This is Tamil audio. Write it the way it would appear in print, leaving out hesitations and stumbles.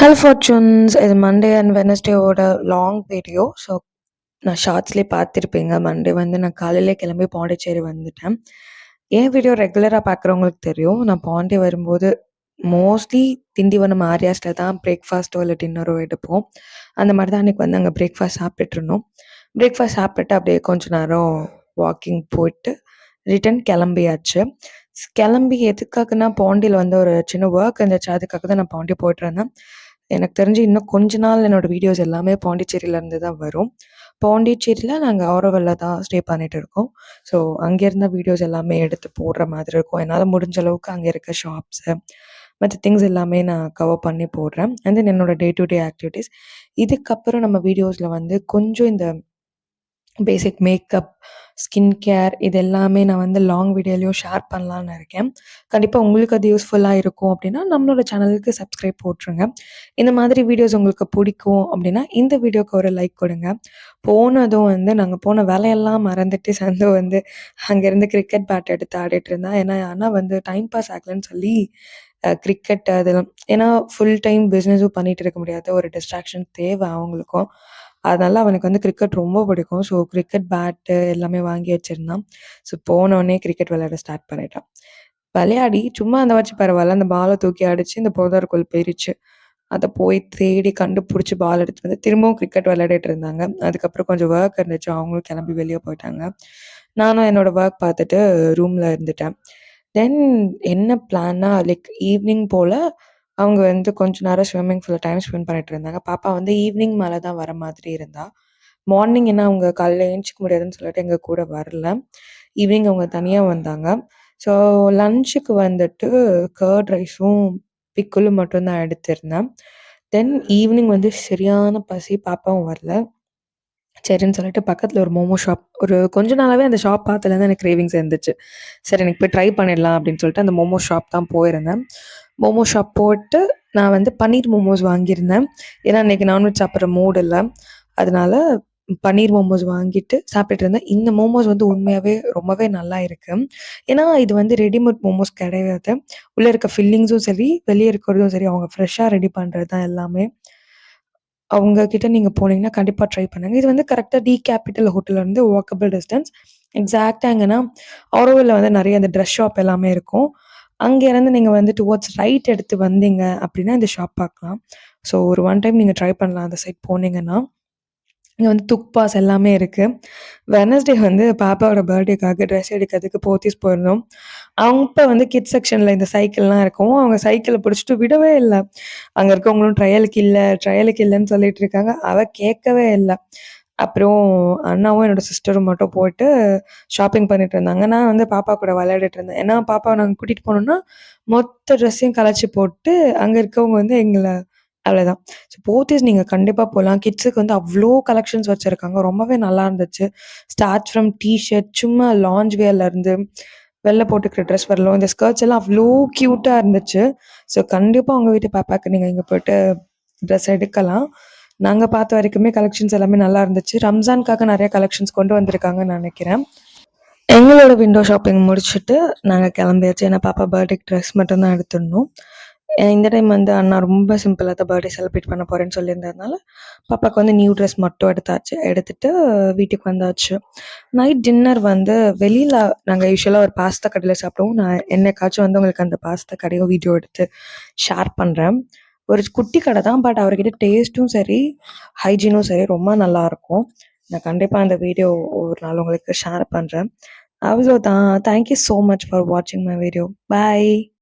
ஹலோ ஃபார்ச்சூன்ஸ், இது மண்டே அண்ட் வெனஸ்டேவோட லாங் வீடியோ. ஸோ நான் ஷார்ட்ஸ்லேயே பார்த்துருப்பீங்க. மண்டே வந்து நான் காலையிலே கிளம்பி பாண்டிச்சேரி வந்துட்டேன். என் வீடியோ ரெகுலராக பார்க்குறவங்களுக்கு தெரியும். நான் பாண்டி வரும்போது மோஸ்ட்லி திண்டிவனம் ஆரியாஸில் தான் பிரேக்ஃபாஸ்ட்டோ இல்லை டின்னரோ எடுப்போம். அந்த மாதிரி தான் அன்றைக்கி வந்து அங்கே பிரேக்ஃபாஸ்ட் சாப்பிட்டுட்டு இருந்தோம். பிரேக்ஃபாஸ்ட் சாப்பிட்டுட்டு அப்படியே கொஞ்ச நேரம் வாக்கிங் போயிட்டு ரிட்டர்ன் கிளம்பியாச்சு. கிளம்பி எதுக்காகன்னா பாண்டியில் வந்து ஒரு சின்ன ஒர்க் இருந்துச்சு. அதுக்காக தான் நான் பாண்டி போயிட்டு இருந்தேன். எனக்கு தெரிஞ்சு இன்னும் கொஞ்ச நாள் என்னோட வீடியோஸ் எல்லாமே பாண்டிச்சேரியிலேருந்து தான் வரும். பாண்டிச்சேரியில் நாங்கள் ஆரோவில்ல தான் ஸ்டே பண்ணிட்டு இருக்கோம். ஸோ அங்கேருந்த வீடியோஸ் எல்லாமே எடுத்து போடுற மாதிரி இருக்கும். என்னால் முடிஞ்ச அளவுக்கு அங்கே இருக்க ஷாப்ஸு மற்ற திங்ஸ் எல்லாமே நான் கவர் பண்ணி போடுறேன். அண்ட் தென் என்னோட டே டு டே ஆக்டிவிட்டீஸ். இதுக்கப்புறம் நம்ம வீடியோஸில் வந்து கொஞ்சம் இந்த பேசிக் மேக்கப், ஸ்கின் கேர் இது எல்லாமே நான் வந்து லாங் வீடியோலையும் ஷேர் பண்ணலான்னு இருக்கேன். கண்டிப்பாக உங்களுக்கு அது யூஸ்ஃபுல்லாக இருக்கும் அப்படின்னா நம்மளோட சேனலுக்கு சப்ஸ்கிரைப் போட்டுருங்க. இந்த மாதிரி வீடியோஸ் உங்களுக்கு பிடிக்கும் அப்படின்னா இந்த வீடியோக்கு ஒரு லைக் கொடுங்க. போனதும் வந்து நாங்கள் போன வேலையெல்லாம் மறந்துட்டு சந்து வந்து அங்கேருந்து கிரிக்கெட் பேட் எடுத்து ஆடிட்டு இருந்தேன். ஆனால் வந்து டைம் பாஸ் ஆகலன்னு சொல்லி கிரிக்கெட் அதெல்லாம் ஏன்னா ஃபுல் டைம் பிஸ்னஸும் பண்ணிகிட்டு இருக்க முடியாது. ஒரு டிஸ்ட்ராக்ஷன் தேவை அவங்களுக்கும். அதனால அவனுக்கு வந்து கிரிக்கெட் ரொம்ப பிடிக்கும். ஸோ கிரிக்கெட் பேட்டு எல்லாமே வாங்கி வச்சுருந்தான். ஸோ போனோடனே கிரிக்கெட் விளையாட ஸ்டார்ட் பண்ணிட்டான். விளையாடி சும்மா அந்த வாட்டி பரவாயில்ல. அந்த பாலை தூக்கி அடிச்சு இந்த புதருக்குள்ள போயிருச்சு. அத போய் தேடி கண்டுபிடிச்சு பால் எடுத்துட்டு வந்து திரும்பவும் கிரிக்கெட் விளையாடிட்டு இருந்தாங்க. அதுக்கப்புறம் கொஞ்சம் ஒர்க் இருந்துச்சு. அவங்களும் கிளம்பி வெளியே போயிட்டாங்க. நானும் என்னோட ஒர்க் பார்த்துட்டு ரூம்ல இருந்துட்டேன். தென் என்ன பிளான்னா லைக் ஈவினிங் போல அவங்க வந்து கொஞ்ச நேரம் ஸ்விம்மிங் பூல்ல டைம் ஸ்பெண்ட் பண்ணிட்டு இருந்தாங்க. பாப்பா வந்து ஈவினிங் மேல தான் வர மாதிரி இருந்தா. மார்னிங் ஏன்னா அவங்க காலையில எந்திச்சிக்க முடியாதுன்னு சொல்லிட்டு எங்க கூட வரல. ஈவினிங் அவங்க தனியா வந்தாங்க. ஸோ லஞ்சுக்கு வந்துட்டு கர்ட் ரைஸும், பிக்கிளும் மட்டும் தான் எடுத்திருந்தேன். தென் ஈவினிங் வந்து சரியான பசி, பாப்பாவும் வரல. சரின்னு சொல்லிட்டு பக்கத்துல ஒரு மோமோ ஷாப் ஒரு கொஞ்ச நாளாவே அந்த ஷாப் பார்த்ததுலேருந்து எனக்கு கிரேவிங்ஸ் இருந்துச்சு. சரி இன்னைக்கு போய் ட்ரை பண்ணிடலாம் அப்படின்னு சொல்லிட்டு அந்த மோமோ ஷாப் தான் போயிருந்தேன். மோமோ ஷாப் போட்டு நான் வந்து பன்னீர் மோமோஸ் வாங்கியிருந்தேன். ஏன்னா இன்னைக்கு நான்வெஜ் சாப்பிட்ற மூட் இல்ல. அதனால பன்னீர் மோமோஸ் வாங்கிட்டு சாப்பிட்டுட்டு இருந்தேன். இந்த மோமோஸ் வந்து உண்மையாவே ரொம்பவே நல்லா இருக்கு. ஏன்னா இது வந்து ரெடிமேட் மோமோஸ் கிடையாது. உள்ள இருக்க ஃபில்லிங்ஸும் சரி, வெளிய இருக்கிறதும் சரி அவங்க ஃப்ரெஷ்ஷா ரெடி பண்றது தான் எல்லாமே. அவங்க கிட்ட நீங்க போனீங்கன்னா கண்டிப்பா ட்ரை பண்ணுங்க. இது வந்து கரெக்ட்டா டி கேபிட்டல் ஹோட்டல்ல இருந்து வாக்கபிள் டிஸ்டன்ஸ். எக்ஸாக்ட்டா எங்கன்னா, ஆரோவில்ல வந்து நெறைய அந்த ட்ரெஸ் ஷாப் எல்லாமே இருக்கும். அங்கேருந்து நீங்க வந்து டுவர்ட்ஸ் ரைட் எடுத்து வந்தீங்க அப்டின்னா, இந்த ஷாப் பார்க்கலாம். ஸோ ஒரு ஒன் டைம் நீங்க ட்ரை பண்ணலாம் அந்த சைட் போனீங்கன்னா. இங்க வந்து துக்பாஸ் எல்லாமே இருக்கு. வெட்னஸ்டே வந்து பாப்பாவோட பர்த்டேக்காக ட்ரெஸ் எடுக்கிறதுக்கு போத்தீஸ் போயிருந்தோம். அப்ப வந்து கிட்ஸ் செக்ஷன்ல இந்த சைக்கிள்லாம் இருக்கும். அவங்க சைக்கிள பிடிச்சுட்டு விடவே இல்ல. அங்க இருக்கவங்களும் ட்ரையலுக்கு இல்லன்னு சொல்லிட்டு இருக்காங்க. அவ கேட்கவே இல்ல. அப்புறம் அண்ணாவும் என்னோட சிஸ்டரும் மட்டும் போயிட்டு ஷாப்பிங் பண்ணிட்டு இருந்தாங்க. நான் வந்து பாப்பா கூட விளையாடிட்டு இருந்தேன். ஏன்னா பாப்பாவ நாங்க கூட்டிட்டு போனோம்னா, மொத்த ட்ரெஸ்ஸையும் கலச்சு போட்டு அங்க இருக்கவங்க வந்து அவ்வளோதான். ஸோ போத்தீஸ் நீங்க கண்டிப்பா போலாம். கிட்ஸுக்கு வந்து அவ்ளோ கலெக்ஷன்ஸ் வச்சிருக்காங்க. ரொம்பவே நல்லா இருந்துச்சு. ஸ்டார்ட் ஃப்ரம் டீ ஷர்ட், சும்மா லாஞ்ச் வியர்லேருந்து வெளில போட்டுக்கிற ட்ரெஸ் வரலும். இந்த ஸ்கர்ட்ஸ் எல்லாம் அவ்ளோ கியூட்டா இருந்துச்சு. ஸோ கண்டிப்பா உங்க வீட்டு பாப்பாக்கு நீங்க இங்க போயிட்டு ட்ரெஸ் எடுக்கலாம். நாங்க பார்த்த வரைக்குமே கலெக்ஷன்ஸ் எல்லாமே நல்லா இருந்துச்சு. ரம்ஜானுக்காக நெறைய கலெக்ஷன்ஸ் கொண்டு வந்திருக்காங்கன்னு நெனைக்கிறேன். எங்களோட விண்டோ ஷாப்பிங் முடிச்சுட்டு நாங்க கிளம்பியாச்சு. ஏன்னா பாப்பா பர்த்டேக்கு ட்ரெஸ் மட்டும் தான் எடுத்திருந்தோம். இந்த டைம் வந்து அண்ணா ரொம்ப சிம்பிளா தான் பர்த்டே செலிப்ரேட் பண்ண போறேன்னு சொல்லியிருந்ததுனால, பாப்பாக்கு வந்து நியூ ட்ரெஸ் மட்டும் எடுத்தாச்சு. எடுத்துட்டு வீட்டுக்கு வந்தாச்சு. நைட் டின்னர் வந்து வெளியில நாங்க யூசுவலா ஒரு பாஸ்தா கடையில சாப்பிடுவோம். நான் என்னைக்காச்சும் வந்து உங்களுக்கு அந்த பாஸ்தா கடையும் வீடியோ எடுத்து ஷேர் பண்றேன். ஒரு குட்டி கடை தான். பட் அவர்கிட்ட டேஸ்ட்டும் சரி, ஹைஜீனும் சரி ரொம்ப நல்லாயிருக்கும். நான் கண்டிப்பா அந்த வீடியோ ஒரு நாள் உங்களுக்கு ஷேர் பண்றேன். அவ்வளோதான். Thank you so much for வாட்சிங் மை வீடியோ. பாய்.